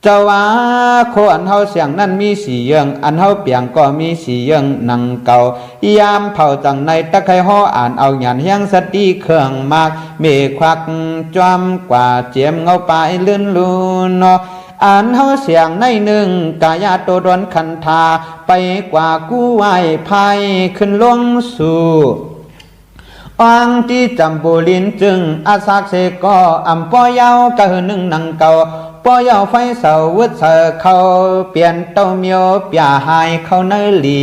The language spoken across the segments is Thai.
เจ้าว่าโคอันเฮาเสียงนั้นมีสีเยืองอันเฮาเปียงก็มีสีเยืองนังเก่ายามเผาจังในตะไคร้ห่ออ่านเอาหยันเฮียงสติเครื่องมากเมควักจอมกว่าเจียมเงาปลายลื่นลูนอ่านเฮาเสียงในหนึ่งกายาโตดวนคันธาไปกว่ากู้ไหวภัยขึ้นลงสู่อังที่จำบุลินจึงอาศักเสก็อำปอยาวกะหนึ่งนังเก่าปอยาวไฟเสาวุฒเขาเปลี่ยนเต้าเมียวเปียหายเขาเนลี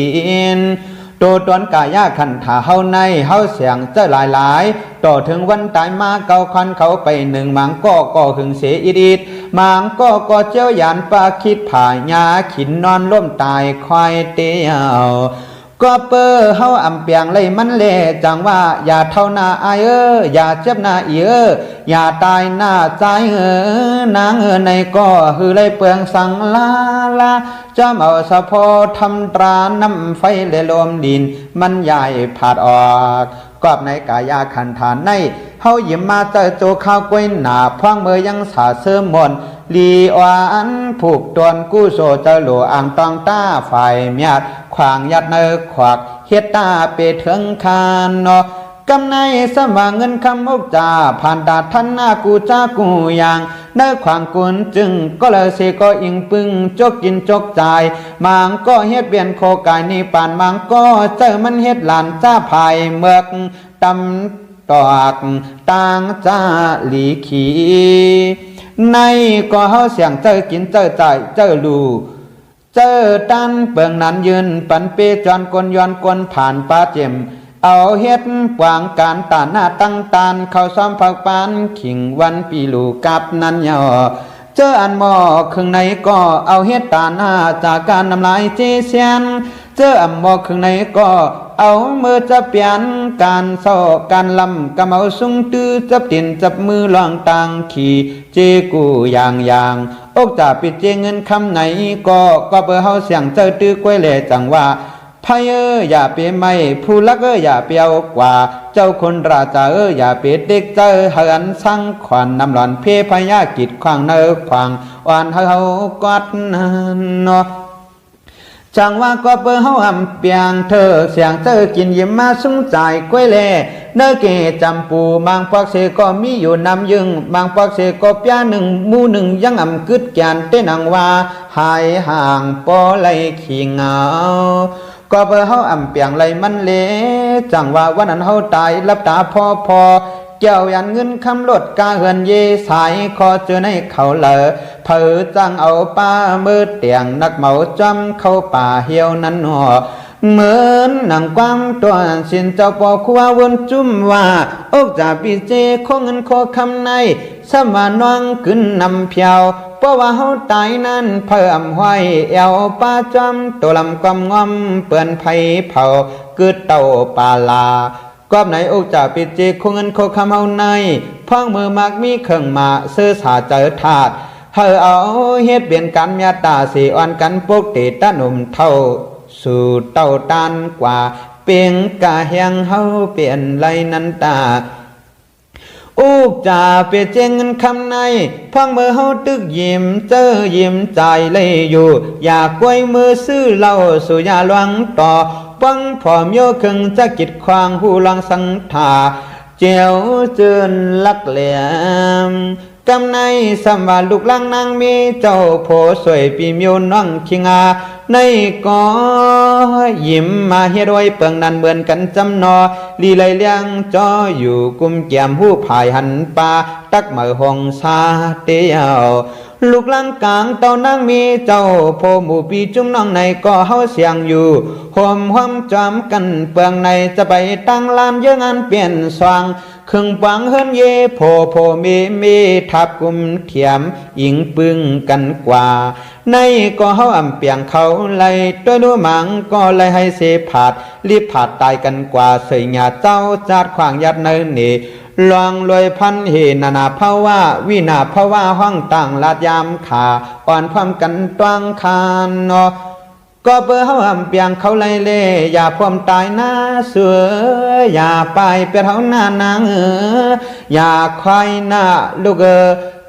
นตัวตนกายาขันถาเฮาในเฮาเสียงเจ้าหลายต่อถึงวันตายมาเกาคันเขาไปหนึ่งมังก็หึงเสียอิดมังก็เจ้ายานปาคิดผ่ายาขินนอนล้มตายควายเตียวก็เปอเฮาอำเปียงเลยมันเละจังว่าอย่าเท่าหน้าอายอย่าเจ็บหน้าอย่าตายหน้าใจนางในก็คือเลยเปลืองสังลาจำเอาสะโพทำตราน้ำไฟเลยลมดินมันใหญ่ผาดออกกอบในกายาขันฐานในเฮาหยิบมาเจอโจข้าวกล้วยหนาพวางมือยังสาเสื่อมมนลีอวันผูกตวนกู้โซเจอหลวอ่างตองต้าฝ่ายเมียดขวางยัดเนอขวักเฮ็ดตาเปถึงคานนอกำในสว่างเงินคำมุกจ่าผ่านดาท่านหน้ากูจ้ากูอย่างเนื้อขวางกุนจึงก็เลยเสก็อิงปึงจกกินจกใจมังก็เฮ็ดเบียนโคกายนี่ป่านมังก็เจอมันเฮ็ดหลานจ้าภายเมือกตำตอกต่างจ้าหลีขีในก็เฮาเสียงเจอกินเจอใจเจอลูเจอตันเปิงนั้นยืนปันเปจอนกลย้อนกลผ่านป้าเจมเอาเฮ็ดกวางการตาหน้าตั้งตานเข้าซ้อมผักปานขิงวันปีลูกับนั้นย่อเจออันหมอครึ่งในก็เอาเฮ็ดตาหน้าจากการนำลายเจเซียนเจออันหมอครึ่งในก็เอามือจะเปลี่ยนการโซการลำกำเอาสุงตื้อจับตินจับมือลองต่างขี่เจกูอย่างอกจะปิดเจเงินคำไหนก็เบอเฮาเสียงเจอตื้อกล้วยเล่จังว่าพายอย่าเปไม่ผู้ลักอย่าเปียวกว่าเจ้าคนราชาอย่าเปเด็กเจอเหินสังขวัญน้ำหลอนเพพยากิจขวางเนอขวางอ่อนเฮากอดนอจังว่าก็เปเฮาอำเปียงเธอเสียงเธอกินยิ้มมาสุ้งใจกล้วยเล่เนื้อเกจำปูบางปักเสก็มีอยู่นำยึงบางปักเสก็เปียหนึ่งมูหนึ่งยังอำกึดแกนเต้นังว่าหายห่างปอไหลขี้เหงาก็เบอเฮาอำเปียงไหลมันเละจังว่าวันนั้นเฮาตายรับตาพอเกี่ยวยันเงินคำลดกาเหินเยสายคอเจอในเขาเหลอเผอจังเอาป้ามืดเตียงนักเมาจำเข้าป่าเหี่ยวนั้นหอเหมือนหนังความตัวสินเจ้าปอคัววนจุ่มว่าอกจากปีเจโคเงินโคคำในสมานวังขึ้นนำเพียวเพราะว่าเฮาตายนั้นเพิ่มห้อยเอวป้าจำตัวลำความงอมเปื่อนไผเผากึดเต่าปาลากอบไหนอกจากปิดเจคงเงินโคคำเฮาในพังมือมักมีเครื่องมาเสื้อสาเจอถาดเฮาเอาเฮ็ดเปลี่ยนกันเมียตาสีอ่อนกันปกติตาหนุ่มเท่าสู่เต่าตันกว่าเปียงกะแหงเฮาเปลี่ยนไรนันตาอุกจ่าเปียเจงเงินคำในพังมือเฮาตึกยิ้มเจอยิ้มใจเลยอยู่อยากกวยมือซื้อเหล้าสู่ยาหลวงต่อปังผอมโยคึงจะกิดควางหูลังสังถาเจียวเจือนลักเหลี่ยมกำในสมว่าลูกลังนางมีเจ้าโผสวยปีมิวน้องคิงาในก็ยิ้มมาเฮ็ดไว้เปิงนันเหมือนกันจำนอลีไหลเลี้ยงจออยู่กุมแก้มหูผายหันปาตักมือหงซาเตียวลูกลังกลางเต้านางมีเจ้าโพหมู่ปีจุ้มน้องในก็เฮาเสียงอยู่ห่มห้อมจอมกันเปลืองในจะไปตั้งลานเยอะงานเปลี่ยนสว่างครึ่งปังเฮิรนเยโพมีทับกุมเทียมอิงปึงกันกว่าในก็เฮาอำเปียงเขาไล่ตัวดูมังก็ไล่ให้เสผาดรีบผาดตายกันกว่าเสยหยาเจ้าจัดขวางยัดเนินนี่ลองรวยพันเหนานาภาวะวินาภาวะห้องต่างลาดยามขาอ่อนความกันตวงคานเนาะก็เบอเฮาอำเปียงเขาไล่เล่อย่าพร้อมตายหน้าเสืออย่าไปเปียเฮาหน้านางอย่าควายหน้าลูก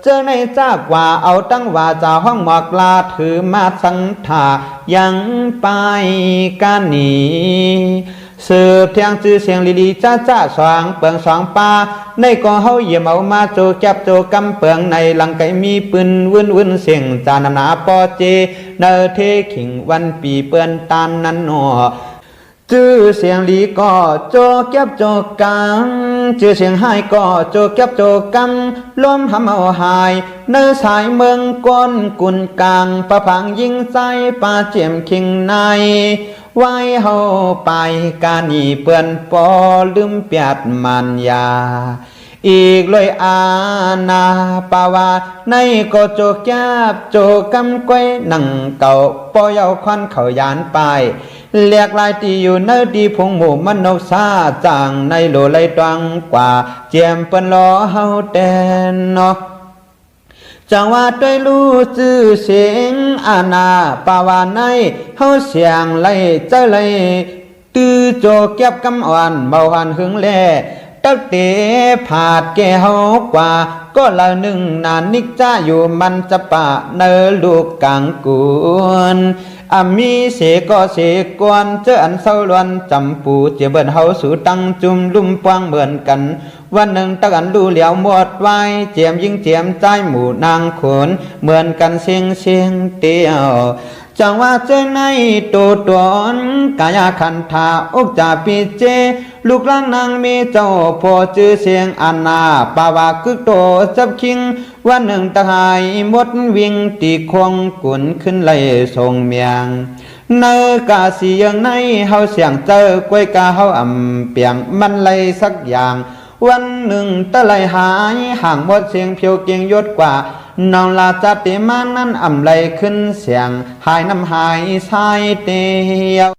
เจ จอในจากว่าเอาตั้งว่าจะห้องหมอกลาถือมาสังถายังไปกันหนีสืบเทียงจื้อเสียงลีลีจ้าจ้าสว่างเปิงสองปาในก่อเฮาเยี่ยมเอามาโจจับโจกำเปิงในหลังไก่มีปืนวุ่นเสียงจานำนาปอเจเนเทขิงวันปีเปื้อนตานนั้นหนอจื้อเสียงลีก็โจเก็บโจกังจื้อเสียงไห้ก็โจเก็บโจกังล้มหำเอาหายเนื้อสายเมืองก้นกุนกลางประพังยิงใจปาเจียมคิงในไว้เฮาไปกานีเปื่อนปอลืมเปียดมันยาอีกเลยอาณาปาวาในก็โจกแยบโจกำก้อยนั่งเก่าปอยเอาควันเขายานไปเรียกลายที่อยู่เนื้อดีพงหมู่มันนกซาจางในโลเลยตังกว่าเจียมเปิ้นล้อเฮาแดนเนาะจังว่าด้วยรู้จื้อเสียงอาณาปาวาในเฮาเสียงไล่เจ้าไล่ตื้อโจเก็บกำอ่อนเบาหันหึงแลตักเตผาดแก่เฮากว่าก็ละหนึ่งนานนิกจ้าอยู่มันจะปะเนอลูกกังกุนมีเสก็เสกวนเจออันเศร้าล้วนจำปูเจียเบิ่นเฮาสู่ตั้งจุมลุ่มปวงเหมือนกันวันหนึ่งตะกันดูเหลียวหมดไว้เจียมยิงเจียมใจหมู่นางขนเหมือนกันเสียงเตียวจังว่าเจอในตัวตนกายคันธาอกจาปีเจลูกหลานนางมีเจ้าพอจื้อเสียงอาณาปาวาคือโตจับคิงวันหนึ่งตะหายมดวิ่งตีคงกุนขึ้นไล่ทรงเมียงเนอกาสียังในเฮาเสียงเจอกวยกาเฮาเปียงมันไล่สักอย่างวันหนึ่งตะไลหายห่างหมดเสียงเพียวเกียงยศกว่าน้องลาจัดติมานั้นไหลขึ้นเสียงหายน้ำหายสายเตียว